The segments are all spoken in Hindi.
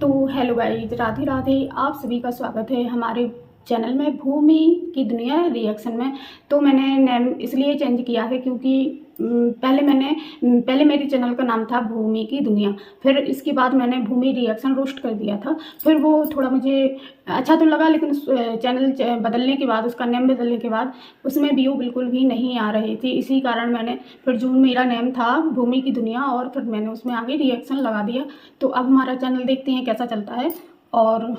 तो हेलो गाइस, राधे राधे। आप सभी का स्वागत है हमारे चैनल में भूमि की दुनिया रिएक्शन में। तो मैंने नेम इसलिए चेंज किया है क्योंकि पहले मेरे चैनल का नाम था भूमि की दुनिया, फिर इसके बाद मैंने भूमि रिएक्शन रोस्ट कर दिया था। फिर वो थोड़ा मुझे अच्छा तो लगा, लेकिन चैनल बदलने के बाद, उसका नेम बदलने के बाद उसमें व्यू बिल्कुल भी नहीं आ रहे थे। इसी कारण मैंने फिर जो मेरा नेम था भूमि की दुनिया, और फिर मैंने उसमें आगे रिएक्शन लगा दिया। तो अब हमारा चैनल देखते हैं कैसा चलता है। और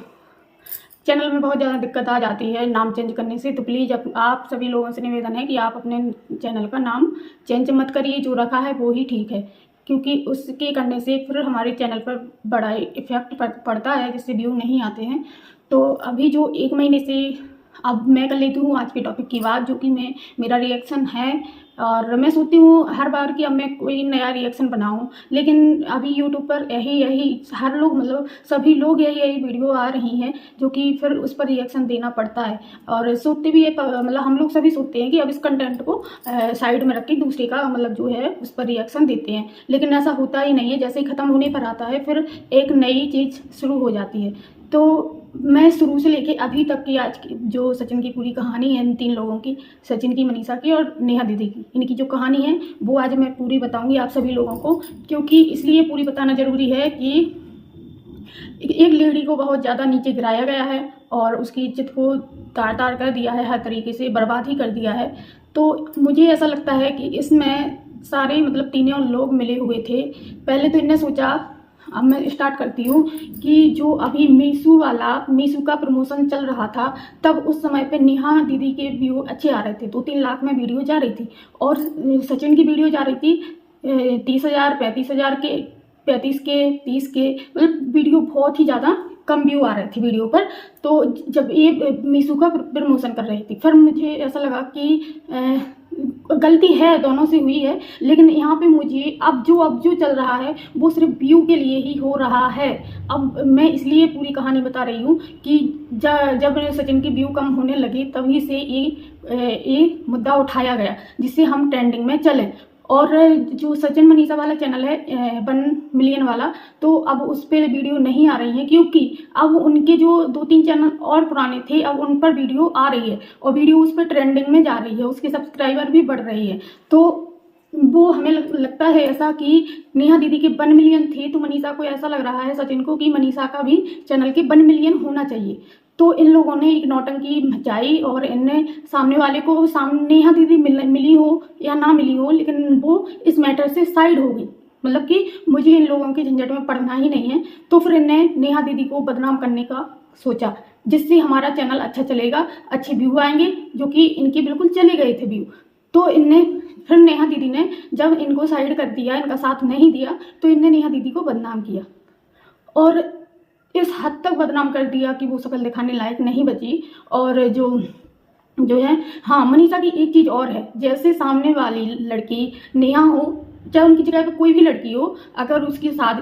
चैनल में बहुत ज़्यादा दिक्कत आ जाती है नाम चेंज करने से, तो प्लीज़ आप सभी लोगों से निवेदन है कि आप अपने चैनल का नाम चेंज मत करिए। जो रखा है वो ही ठीक है, क्योंकि उसके करने से फिर हमारे चैनल पर बड़ा इफेक्ट पड़ता है, जिससे व्यू नहीं आते हैं। तो अभी जो 1 महीने से, अब मैं कर लेती हूँ आज के टॉपिक की बात, जो कि मेरा रिएक्शन है। और मैं सोचती हूँ हर बार कि अब मैं कोई नया रिएक्शन बनाऊँ, लेकिन अभी यूट्यूब पर यही हर लोग, मतलब सभी लोग यही वीडियो आ रही हैं, जो कि फिर उस पर रिएक्शन देना पड़ता है। और सोचते भी है, मतलब हम लोग सभी सोचते हैं कि अब इस कंटेंट को साइड में रख के दूसरे का, मतलब जो है उस पर रिएक्शन देते हैं, लेकिन ऐसा होता ही नहीं है। जैसे ही ख़त्म होने पर आता है, फिर एक नई चीज़ शुरू हो जाती है। तो मैं शुरू से लेके अभी तक की आज की जो सचिन की पूरी कहानी है, इन 3 लोगों की, सचिन की, मनीषा की और नेहा दीदी की, इनकी जो कहानी है वो आज मैं पूरी बताऊंगी आप सभी लोगों को। क्योंकि इसलिए पूरी बताना ज़रूरी है कि एक लेडी को बहुत ज़्यादा नीचे गिराया गया है और उसकी इज्जत को तार तार कर दिया है, हर तरीके से बर्बाद ही कर दिया है। तो मुझे ऐसा लगता है कि इसमें सारे, मतलब तीनों लोग मिले हुए थे। पहले तो इनने सोचा, अब मैं स्टार्ट करती हूँ, कि जो अभी मीशू का प्रमोशन चल रहा था, तब उस समय पे नेहा दीदी के व्यू अच्छे आ रहे थे, 2-3 लाख में वीडियो जा रही थी, और सचिन की वीडियो जा रही थी 30,000, 35,000 के, 35 के, 30 के, मतलब वीडियो बहुत ही ज़्यादा कम व्यू आ रहे थे वीडियो पर। तो जब ये मीशू का प्रमोशन कर रही थी, फिर मुझे ऐसा लगा कि गलती है, दोनों से हुई है, लेकिन यहाँ पे मुझे अब जो चल रहा है वो सिर्फ व्यू के लिए ही हो रहा है। अब मैं इसलिए पूरी कहानी बता रही हूँ कि जब सचिन के व्यू कम होने लगे, तभी से ये मुद्दा उठाया गया, जिससे हम ट्रेंडिंग में चलें। और जो सचिन मनीषा वाला चैनल है 1 मिलियन वाला, तो अब उस पर वीडियो नहीं आ रही है, क्योंकि अब उनके जो 2-3 चैनल और पुराने थे, अब उन पर वीडियो आ रही है और वीडियो उस पर ट्रेंडिंग में जा रही है, उसके सब्सक्राइबर भी बढ़ रही है। तो वो हमें लगता है ऐसा कि नेहा दीदी के 1 मिलियन थे, तो मनीषा को ऐसा लग रहा है, सचिन को, कि मनीषा का भी चैनल के 1 मिलियन होना चाहिए। तो इन लोगों ने एक नौटंकी मचाई, और इनने सामने वाले को, नेहा दीदी मिली हो या ना मिली हो, लेकिन वो इस मैटर से साइड हो गई, मतलब कि मुझे इन लोगों के झंझट में पड़ना ही नहीं है। तो फिर इनने नेहा दीदी को बदनाम करने का सोचा, जिससे हमारा चैनल अच्छा चलेगा, अच्छे व्यू आएंगे, जो कि इनके बिल्कुल चले गए थे व्यू। तो फिर नेहा दीदी ने जब इनको साइड कर दिया, इनका साथ नहीं दिया, तो इनने नेहा दीदी को बदनाम किया, और इस हद तक बदनाम कर दिया कि वो शक्ल दिखाने लायक नहीं बची। और जो है, हाँ, मनीषा की एक चीज़ और है, जैसे सामने वाली लड़की नेहा हो, चाहे उनकी जगह पे कोई भी लड़की हो, अगर उसके साथ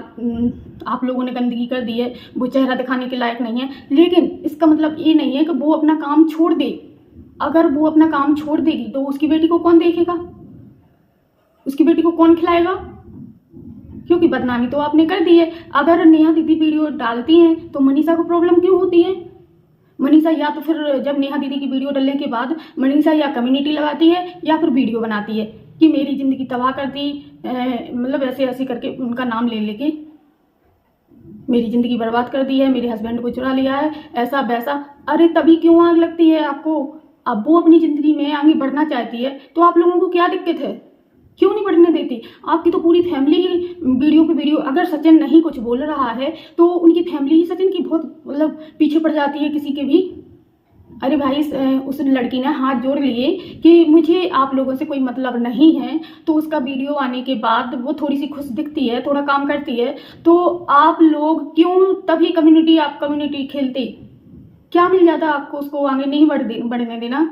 आप लोगों ने गंदगी कर दी है, वो चेहरा दिखाने के लायक नहीं है, लेकिन इसका मतलब ये नहीं है कि वो अपना काम छोड़ दे। अगर वो अपना काम छोड़ देगी तो उसकी बेटी को कौन देखेगा, उसकी बेटी को कौन खिलाएगा, क्योंकि बदनामी तो आपने कर दी है। अगर नेहा दीदी वीडियो डालती हैं तो मनीषा को प्रॉब्लम क्यों होती है? मनीषा या तो फिर जब नेहा दीदी की वीडियो डालने के बाद मनीषा या कम्युनिटी लगाती है, या फिर वीडियो बनाती है कि मेरी ज़िंदगी तबाह कर दी, मतलब ऐसे करके उनका नाम ले लेके मेरी ज़िंदगी बर्बाद कर दी है, मेरे हस्बैंड को चुरा लिया है, ऐसा वैसा। अरे तभी क्यों आग लगती है आपको? अब वो अपनी ज़िंदगी में आगे बढ़ना चाहती है, तो आप लोगों को क्या दिक्कत है? क्यों नहीं बढ़ने देती? आपकी तो पूरी फैमिली ही वीडियो पे वीडियो, अगर सचिन नहीं कुछ बोल रहा है तो उनकी फैमिली ही सचिन की बहुत, मतलब पीछे पड़ जाती है किसी के भी। अरे भाई, उस लड़की ने हाथ जोड़ लिए कि मुझे आप लोगों से कोई मतलब नहीं है, तो उसका वीडियो आने के बाद वो थोड़ी सी खुश दिखती है, थोड़ा काम करती है, तो आप लोग क्यों तभी कम्युनिटी खेलते? क्या मिल जाता आपको उसको आगे नहीं बढ़ने देना?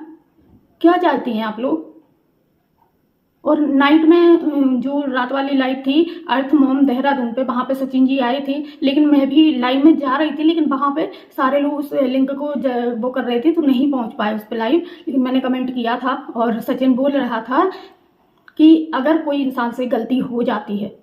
क्या चाहती हैं आप लोग? और नाइट में जो रात वाली लाइव थी अर्थ मोम देहरादून पे, वहाँ पे सचिन जी आए थे, लेकिन मैं भी लाइव में जा रही थी, लेकिन वहाँ पे सारे लोग उस लिंक को वो कर रहे थे, तो नहीं पहुँच पाए उस पर लाइव। लेकिन मैंने कमेंट किया था, और सचिन बोल रहा था कि अगर कोई इंसान से गलती हो जाती है,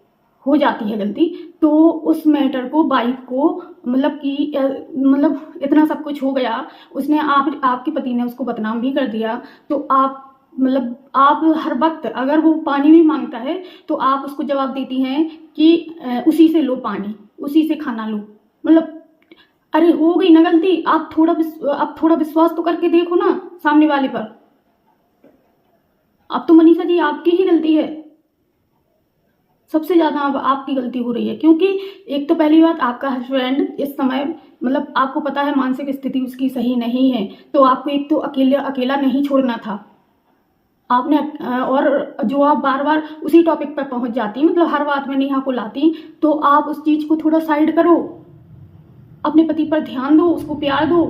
हो जाती है गलती, तो उस मैटर को वाइफ को मतलब कि मतलब इतना सब कुछ हो गया, उसने आपके पति ने उसको बदनाम भी कर दिया, तो आप मतलब आप हर वक्त अगर वो पानी भी मांगता है तो आप उसको जवाब देती हैं कि उसी से लो पानी, उसी से खाना लो। मतलब अरे हो गई ना गलती, आप थोड़ा विश्वास तो करके देखो ना सामने वाले पर। अब तो मनीषा जी आपकी ही गलती है, सबसे ज़्यादा अब आपकी गलती हो रही है, क्योंकि एक तो पहली बात आपका हस्बैंड इस समय मतलब आपको पता है मानसिक स्थिति उसकी सही नहीं है, तो आपको एक तो अकेला नहीं छोड़ना था आपने। और जो आप बार बार उसी टॉपिक पर पहुंच जाती, मतलब हर बात में नेहा को लाती, तो आप उस चीज़ को थोड़ा साइड करो, अपने पति पर ध्यान दो, उसको प्यार दो।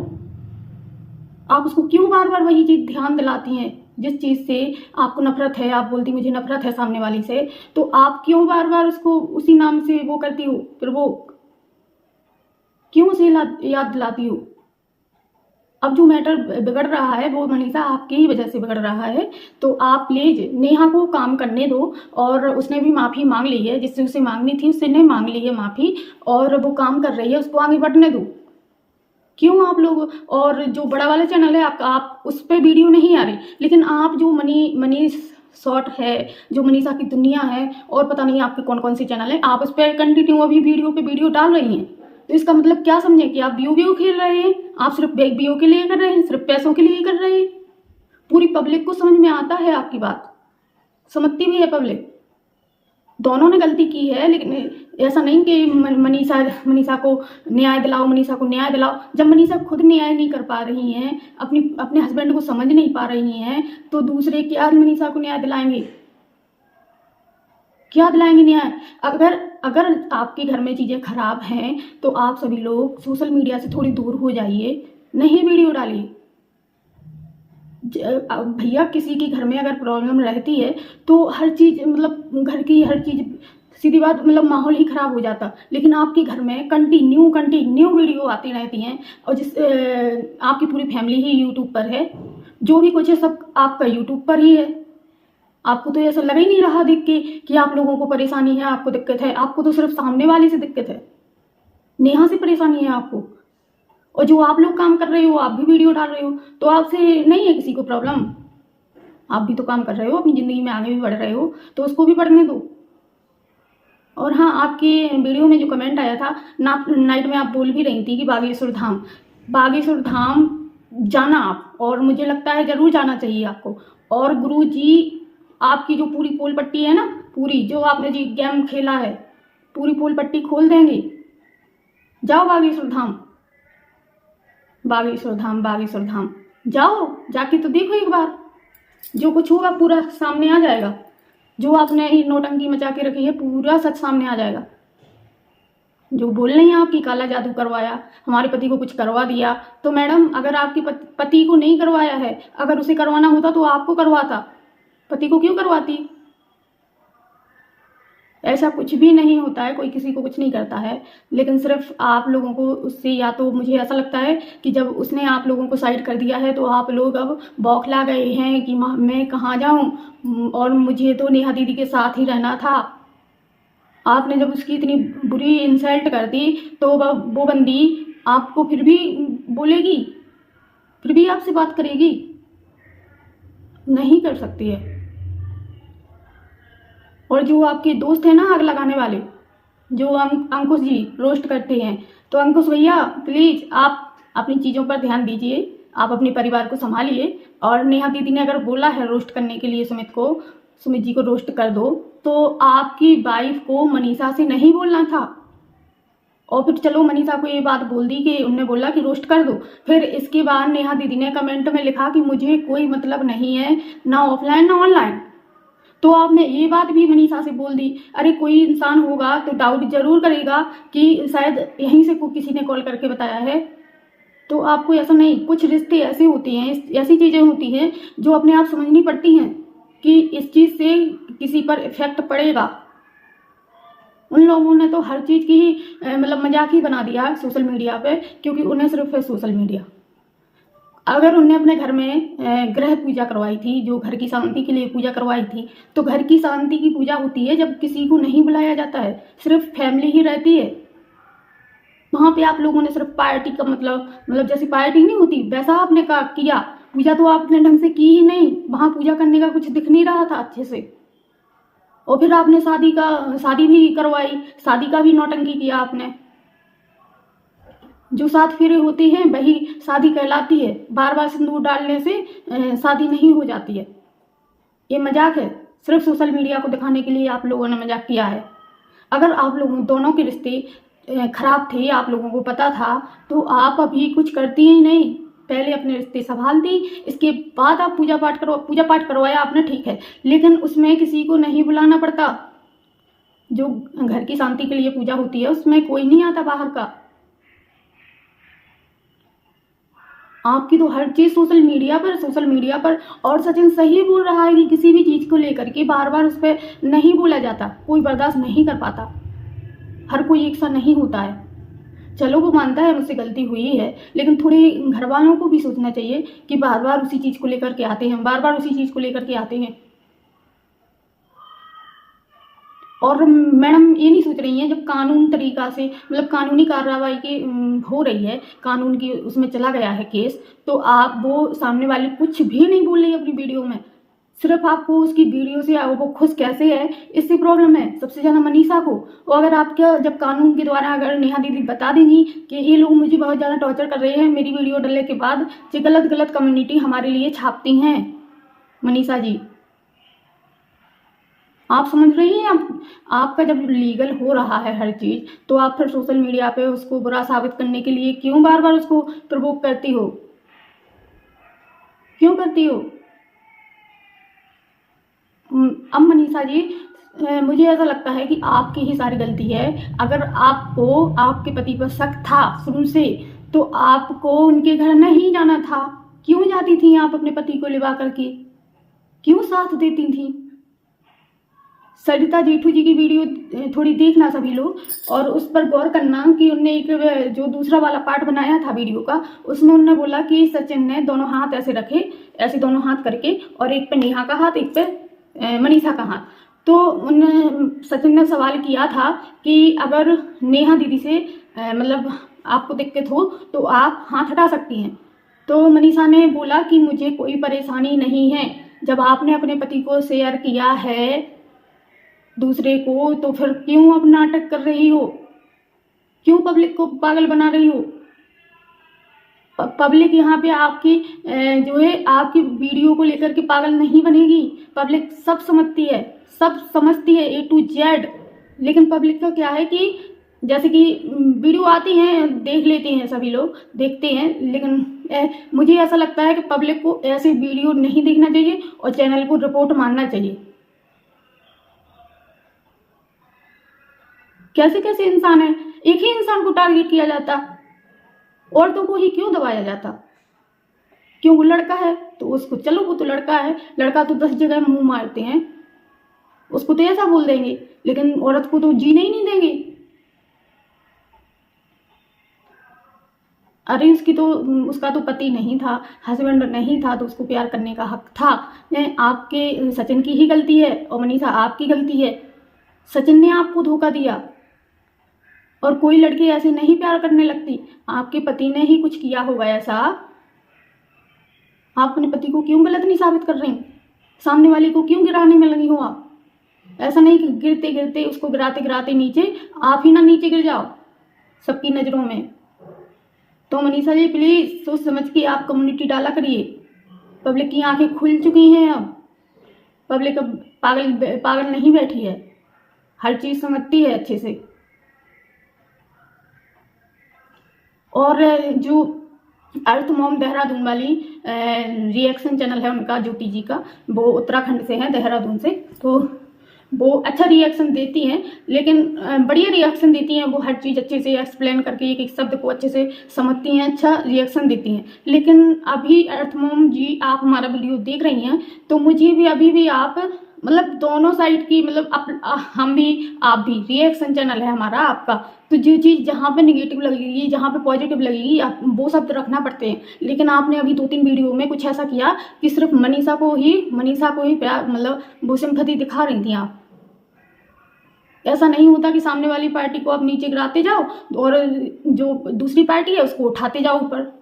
आप उसको क्यों बार बार वही चीज़ ध्यान दिलाती हैं जिस चीज़ से आपको नफरत है? आप बोलती मुझे नफरत है सामने वाली से, तो आप क्यों बार बार उसको उसी नाम से वो करती हो, फिर वो क्यों उसे याद दिलाती हो? अब जो मैटर बिगड़ रहा है वो मनीषा आपकी ही वजह से बिगड़ रहा है, तो आप प्लीज नेहा को काम करने दो। और उसने भी माफ़ी मांग ली है, जिससे उसे मांगनी थी उसने मांग ली है माफ़ी, और वो काम कर रही है, उसको आगे बढ़ने दो। क्यों आप लोग, और जो बड़ा वाला चैनल है आपका, आप उस पर वीडियो नहीं आ रही, लेकिन आप जो मनीष शॉर्ट है, जो मनीषा की दुनिया है, और पता नहीं आपके कौन कौन से चैनल है, आप उस पर कंटिन्यू अभी वीडियो पे वीडियो डाल रही हैं। तो इसका मतलब क्या समझे कि आप व्यू खेल रहे हैं? आप सिर्फ व्यू के लिए कर रहे हैं, सिर्फ पैसों के लिए कर रहे हैं। पूरी पब्लिक को समझ में आता है आपकी बात, समझती भी है पब्लिक। दोनों ने गलती की है, लेकिन ऐसा नहीं कि मनीषा को न्याय दिलाओ, मनीषा को न्याय दिलाओ। जब मनीषा खुद न्याय नहीं कर पा रही हैं, अपने हस्बैंड को समझ नहीं पा रही हैं, तो दूसरे क्या मनीषा को न्याय दिलाएंगे? क्या दिलाएंगे न्याय? अगर आपके घर में चीज़ें खराब हैं तो आप सभी लोग सोशल मीडिया से थोड़ी दूर हो जाइए, नहीं वीडियो डालिए। भैया किसी के घर में अगर प्रॉब्लम रहती है तो हर चीज़ मतलब घर की हर चीज़, सीधी बात मतलब माहौल ही ख़राब हो जाता, लेकिन आपके घर में कंटिन्यू वीडियो आती रहती हैं, और आपकी पूरी फैमिली ही यूट्यूब पर है, जो भी कुछ है सब आपका यूट्यूब पर ही है। आपको तो ऐसा लग ही नहीं रहा देख के कि आप लोगों को परेशानी है, आपको दिक्कत है। आपको तो सिर्फ सामने वाले से दिक्कत है, नेहा से परेशानी है आपको। और जो आप लोग काम कर रहे हो, आप भी वीडियो डाल रहे हो, तो आपसे नहीं है किसी को प्रॉब्लम? आप भी तो काम कर रहे हो, अपनी ज़िंदगी में आगे भी बढ़ रहे हो, तो उसको भी बढ़ने दो। और हाँ, आपके वीडियो में जो कमेंट आया था नाइट में, आप बोल भी रही थी कि बागेश्वर धाम जाना आप, और मुझे लगता है ज़रूर जाना चाहिए आपको। और गुरु जी आपकी जो पूरी पोल पट्टी है ना, पूरी जो आपने जी गेम खेला है, पूरी पोल पट्टी खोल देंगे। जाओ बागेश्वर धाम जाओ, जाके तो देखो एक बार, जो कुछ होगा पूरा सामने आ जाएगा। जो आपने ये नौटंकी मचा के रखी है, पूरा सच सामने आ जाएगा। जो बोल रही हैं आपकी काला जादू करवाया, हमारे पति को कुछ करवा दिया, तो मैडम अगर आपके पति को नहीं करवाया है, अगर उसे करवाना होता तो आपको करवाता, पति को क्यों करवाती? ऐसा कुछ भी नहीं होता है, कोई किसी को कुछ नहीं करता है, लेकिन सिर्फ आप लोगों को उससे, या तो मुझे ऐसा लगता है कि जब उसने आप लोगों को साइड कर दिया है तो आप लोग अब बौखला गए हैं कि मैं कहाँ जाऊँ, और मुझे तो नेहा दीदी के साथ ही रहना था। आपने जब उसकी इतनी बुरी इंसल्ट कर दी, तो वो बंदी आपको फिर भी बोलेगी, फिर भी आपसे बात करेगी? नहीं कर सकती है। और जो आपके दोस्त हैं ना आग लगाने वाले, जो अंकुश जी रोस्ट करते हैं, तो अंकुश भैया प्लीज़ आप अपनी चीज़ों पर ध्यान दीजिए, आप अपने परिवार को संभालिए। और नेहा दीदी ने अगर बोला है रोस्ट करने के लिए सुमित जी को रोस्ट कर दो, तो आपकी वाइफ को मनीषा से नहीं बोलना था। और फिर चलो मनीषा को ये बात बोल दी कि उनने बोला कि रोस्ट कर दो, फिर इसके बाद नेहा दीदी ने कमेंट में लिखा कि मुझे कोई मतलब नहीं है, ना ऑफलाइन ना ऑनलाइन। तो आपने ये बात भी मनीषा से बोल दी। अरे कोई इंसान होगा तो डाउट जरूर करेगा कि शायद यहीं से किसी ने कॉल करके बताया है। तो आपको ऐसा नहीं, कुछ रिश्ते ऐसे होते हैं, ऐसी चीज़ें होती हैं जो अपने आप समझनी पड़ती हैं कि इस चीज़ से किसी पर इफेक्ट पड़ेगा। उन लोगों ने तो हर चीज़ की ही मतलब मजाक ही बना दिया सोशल मीडिया पे, क्योंकि उन्हें सिर्फ है सोशल मीडिया। अगर उनने अपने घर में ग्रह पूजा करवाई थी, जो घर की शांति के लिए पूजा करवाई थी, तो घर की शांति की पूजा होती है जब किसी को नहीं बुलाया जाता है, सिर्फ फैमिली ही रहती है। वहाँ पे आप लोगों ने सिर्फ पार्टी का मतलब जैसी पार्टी नहीं होती वैसा आपने किया। पूजा तो आपने ढंग से की ही नहीं, वहाँ पूजा करने का कुछ दिख नहीं रहा था अच्छे से। और फिर आपने शादी भी करवाई, शादी का भी नौटंकी किया आपने। जो 7 फेरे होते हैं वही शादी कहलाती है, बार बार सिंदूर डालने से शादी नहीं हो जाती है। ये मजाक है, सिर्फ सोशल मीडिया को दिखाने के लिए आप लोगों ने मजाक किया है। अगर आप लोगों दोनों के रिश्ते खराब थे, आप लोगों को पता था, तो आप अभी कुछ करती ही नहीं, पहले अपने रिश्ते संभालती, इसके बाद आप पूजा पाठ करवाया आपने, ठीक है, लेकिन उसमें किसी को नहीं बुलाना पड़ता। जो घर की शांति के लिए पूजा होती है उसमें कोई नहीं आता बाहर का। आपकी तो हर चीज़ सोशल मीडिया पर। और सचिन सही बोल रहा है कि किसी भी चीज़ को लेकर के बार बार उस पर नहीं बोला जाता, कोई बर्दाश्त नहीं कर पाता, हर कोई एक सा नहीं होता है। चलो वो मानता है मुझसे गलती हुई है, लेकिन थोड़े घर वालों को भी सोचना चाहिए कि बार बार उसी चीज़ को लेकर के आते हैं, और मैडम ये नहीं सोच रही हैं, जब कानून तरीका से मतलब कानूनी कार्रवाई की हो रही है, कानून की उसमें चला गया है केस, तो आप वो सामने वाले कुछ भी नहीं बोल रही अपनी वीडियो में, सिर्फ आपको उसकी वीडियो से वो खुश कैसे है इससे प्रॉब्लम है सबसे ज़्यादा मनीषा को। और अगर आपका जब कानून के द्वारा अगर नेहा दीदी बता देंगी कि ये लोग मुझे बहुत ज़्यादा टॉर्चर कर रहे हैं मेरी वीडियो डालने के बाद, जो गलत कम्युनिटी हमारे लिए छापती हैं मनीषा जी, आप समझ रही हैं। आपका जब लीगल हो रहा है हर चीज़, तो आप फिर सोशल मीडिया पे उसको बुरा साबित करने के लिए क्यों बार बार उसको प्रवोक करती हो, क्यों करती हो? अब मनीषा जी, मुझे ऐसा लगता है कि आपकी ही सारी गलती है। अगर आपको आपके पति पर शक था शुरू से, तो आपको उनके घर नहीं जाना था। क्यों जाती थी आप अपने पति को लिवा करके, क्यों साथ देती थी? सरिता जेठू जी की वीडियो थोड़ी देखना सभी लोग, और उस पर गौर करना कि उनने एक जो दूसरा वाला पार्ट बनाया था वीडियो का, उसमें उन्होंने बोला कि सचिन ने दोनों हाथ ऐसे रखे, ऐसे दोनों हाथ करके, और एक पे नेहा का हाथ, एक पे मनीषा का हाथ। तो सचिन ने सवाल किया था कि अगर नेहा दीदी से मतलब आपको दिक्कत हो तो आप हाथ हटा सकती हैं। तो मनीषा ने बोला कि मुझे कोई परेशानी नहीं है। जब आपने अपने पति को शेयर किया है दूसरे को, तो फिर क्यों अब नाटक कर रही हो, क्यों पब्लिक को पागल बना रही हो? पब्लिक यहाँ पे आपकी जो है आपकी वीडियो को लेकर के पागल नहीं बनेगी। पब्लिक सब समझती है, सब समझती है A to Z। लेकिन पब्लिक का क्या है कि जैसे कि वीडियो आती हैं देख लेते हैं, सभी लोग देखते हैं, लेकिन मुझे ऐसा लगता है कि पब्लिक को ऐसे वीडियो नहीं देखना चाहिए और चैनल को रिपोर्ट मारना चाहिए। कैसे कैसे इंसान है, एक ही इंसान को टारगेट किया जाता, औरतों को ही क्यों दबाया जाता? क्यों? वो लड़का है तो उसको, चलो वो तो लड़का है, लड़का तो 10 जगह मुंह मारते हैं, उसको तो ऐसा बोल देंगे, लेकिन औरत को तो जीने ही नहीं देंगे। अरे उसका तो पति नहीं था, हस्बैंड नहीं था, तो उसको प्यार करने का हक था। आपके सचिन की ही गलती है और मनीषा आपकी गलती है। सचिन ने आपको धोखा दिया, और कोई लड़की ऐसे नहीं प्यार करने लगती। आपके पति ने ही कुछ किया होगा ऐसा। आप अपने पति को क्यों गलत नहीं साबित कर रही? सामने वाली को क्यों गिराने में लगी हो आप? ऐसा नहीं कि गिरते गिरते उसको गिराते नीचे आप ही ना नीचे गिर जाओ सबकी नज़रों में। तो मनीषा जी प्लीज़ सोच समझ के आप कम्युनिटी डाला करिए। पब्लिक की आंखें खुल चुकी हैं, अब पब्लिक अब पागल नहीं बैठी है, हर चीज़ समझती है अच्छे से। और जो अर्थ मॉम देहरादून वाली रिएक्शन चैनल है उनका, ज्योति जी का, वो उत्तराखंड से है, देहरादून से, तो वो अच्छा रिएक्शन देती हैं, लेकिन बढ़िया रिएक्शन देती हैं। वो हर चीज़ अच्छे से एक्सप्लेन करके एक एक शब्द को अच्छे से समझती हैं, अच्छा रिएक्शन देती हैं। लेकिन अभी अर्थ मॉम जी आप हमारा वीडियो देख रही हैं, तो मुझे भी अभी भी आप मतलब दोनों साइड की, मतलब हम भी आप भी, रिएक्शन चैनल है हमारा आपका, तो जो चीज़ जहाँ पे निगेटिव लगेगी, जहाँ पे पॉजिटिव लगेगी, आप वो शब्द रखना पड़ते हैं। लेकिन आपने अभी 2-3 वीडियो में कुछ ऐसा किया कि सिर्फ मनीषा को ही प्यार, मतलब वो सिंपैथी दिखा रही थी आप। ऐसा नहीं होता कि सामने वाली पार्टी को आप नीचे गिराते जाओ और जो दूसरी पार्टी है उसको उठाते जाओ ऊपर,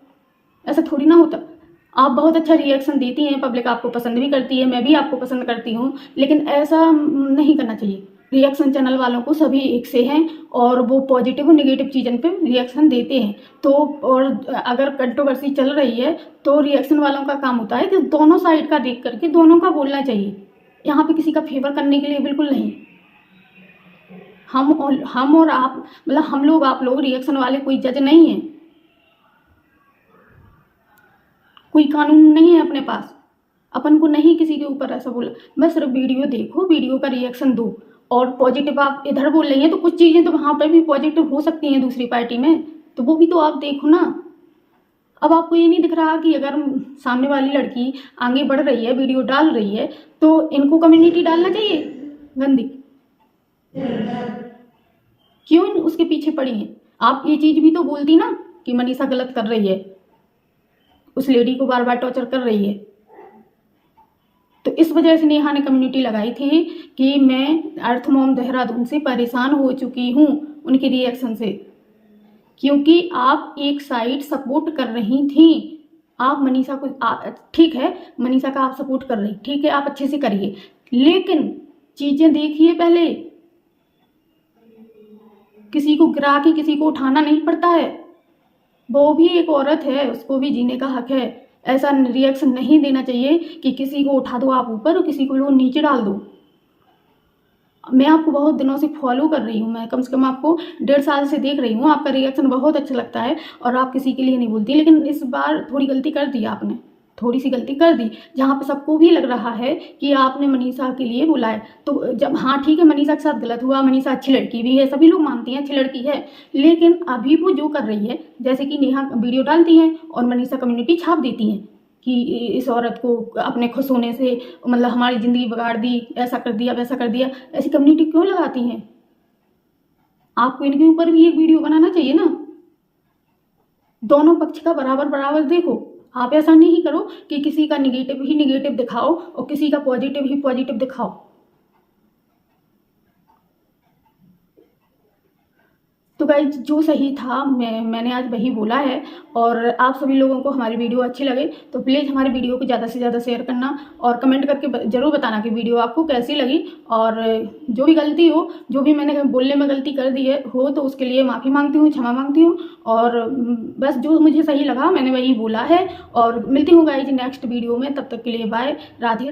ऐसा थोड़ी ना होता। आप बहुत अच्छा रिएक्शन देती हैं, पब्लिक आपको पसंद भी करती है, मैं भी आपको पसंद करती हूँ, लेकिन ऐसा नहीं करना चाहिए। रिएक्शन चैनल वालों को सभी एक से हैं और वो पॉजिटिव और नेगेटिव चीज़ों पे रिएक्शन देते हैं। तो और अगर कंट्रोवर्सी चल रही है तो रिएक्शन वालों का काम होता है कि दोनों साइड का देख करके दोनों का बोलना चाहिए, यहाँ पे किसी का फेवर करने के लिए बिल्कुल नहीं। हम और आप, मतलब हम लोग, आप लोग रिएक्शन वाले कोई जज नहीं है, कोई कानून नहीं है अपने पास, अपन को नहीं किसी के ऊपर ऐसा बोला। बस सिर्फ वीडियो देखो, वीडियो का रिएक्शन दो, और पॉजिटिव आप इधर बोल रही हैं तो कुछ चीज़ें तो वहाँ पर भी पॉजिटिव हो सकती हैं दूसरी पार्टी में, तो वो भी तो आप देखो ना। अब आपको ये नहीं दिख रहा कि अगर सामने वाली लड़की आगे बढ़ रही है, वीडियो डाल रही है, तो इनको कम्युनिटी डालना चाहिए गंदी? क्यों उसके पीछे पड़ी हैं? आप ये चीज़ भी तो बोलती ना कि मनीषा गलत कर रही है, उस लेडी को बार बार टॉर्चर कर रही है। तो इस वजह से नेहा ने कम्युनिटी लगाई थी कि मैं अर्थ मॉम देहरादून से परेशान हो चुकी हूँ उनके रिएक्शन से, क्योंकि आप एक साइड सपोर्ट कर रही थी। आप मनीषा को, ठीक है मनीषा का आप सपोर्ट कर रही, ठीक है आप अच्छे से करिए, लेकिन चीज़ें देखिए पहले। किसी को गिरा के किसी को उठाना नहीं पड़ता है, वो भी एक औरत है, उसको भी जीने का हक है। ऐसा रिएक्शन नहीं देना चाहिए कि किसी को उठा दो आप ऊपर और किसी को वो नीचे डाल दो। मैं आपको बहुत दिनों से फॉलो कर रही हूँ, मैं कम से कम आपको 1.5 साल से देख रही हूँ, आपका रिएक्शन बहुत अच्छा लगता है और आप किसी के लिए नहीं बोलती। लेकिन इस बार थोड़ी गलती कर दी आपने, थोड़ी सी गलती कर दी, जहाँ पे सबको भी लग रहा है कि आपने मनीषा के लिए बुलाया। तो जब, हाँ ठीक है मनीषा के साथ गलत हुआ, मनीषा अच्छी लड़की भी है, सभी लोग मानते हैं अच्छी लड़की है, लेकिन अभी वो जो कर रही है, जैसे कि नेहा वीडियो डालती हैं और मनीषा कम्युनिटी छाप देती हैं कि इस औरत को अपने खुश होने से, मतलब हमारी ज़िंदगी बिगाड़ दी, ऐसा कर दिया वैसा कर दिया, ऐसी कम्युनिटी क्यों लगाती हैं? आपको इनके ऊपर भी एक वीडियो बनाना चाहिए ना, दोनों पक्ष का बराबर बराबर देखो। आप ऐसा नहीं करो कि किसी का निगेटिव ही निगेटिव दिखाओ और किसी का पॉजिटिव ही पॉजिटिव दिखाओ। तो गाइज जो सही था मैंने आज वही बोला है, और आप सभी लोगों को हमारी वीडियो अच्छी लगे तो प्लीज़ हमारी वीडियो को ज़्यादा से ज़्यादा शेयर करना और कमेंट करके ज़रूर बताना कि वीडियो आपको कैसी लगी। और जो भी गलती हो, जो भी मैंने बोलने में गलती कर दी हो तो उसके लिए माफ़ी मांगती हूँ, क्षमा मांगती हूँ। और बस जो मुझे सही लगा मैंने वही बोला है। और मिलती हूँ गाइज नेक्स्ट वीडियो में, तब तक के लिए बाय, राधे।